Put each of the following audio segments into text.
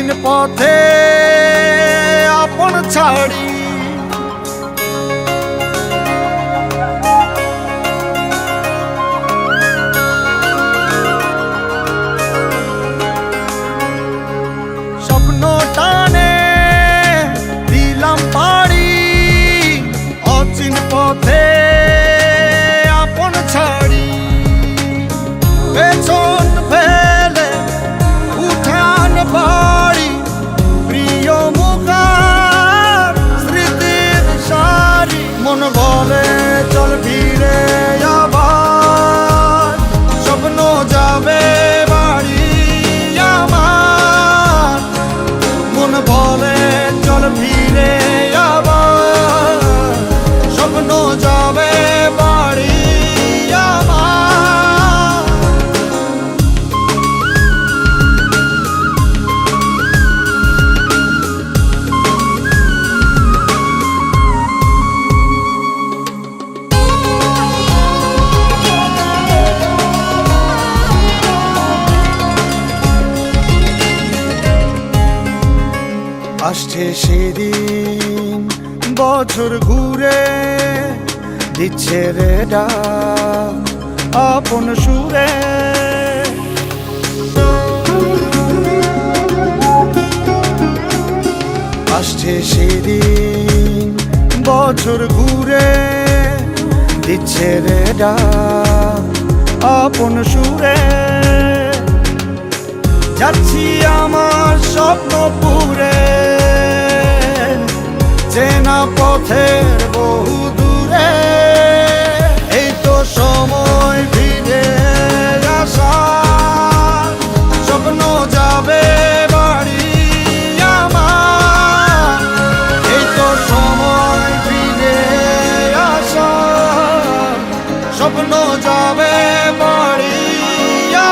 অচিন পথে আপন ছাড়ি স্বপ্ন টানে দিলাম পাড়ি অচিন পথে আপন ছাড়ি পেছন ফেলে উঠান বাড়ি প্রিয় মুখার স্মৃতির সারি মন বলে চল ফিরে আবার স্বপ্ন যাবে বাড়ি আমার মন বলে চল ফিরে আবার স্বপ্ন যাবে বাড়ি আমার আসছে সেদিন বছর ঘুরে দিচ্ছে রে ডাক আপন সুরে আসছে সেদিন বছর ঘুরে দিচ্ছে রে ডাক আপন সুরে যাচ্ছি আমার স্বপ্ন পুরে চেনা পথের বহু দূরে এই তো সময় ফিরে আসার স্বপ্ন যাবে বাড়ি আমার এই তো সময় ফিরে আসার স্বপ্ন যাবে বাড়ি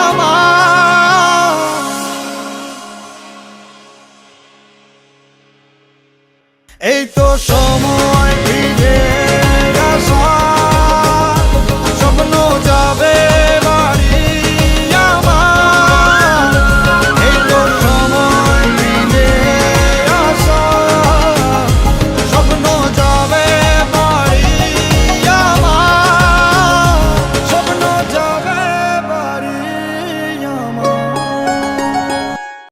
আমার এই তো সময়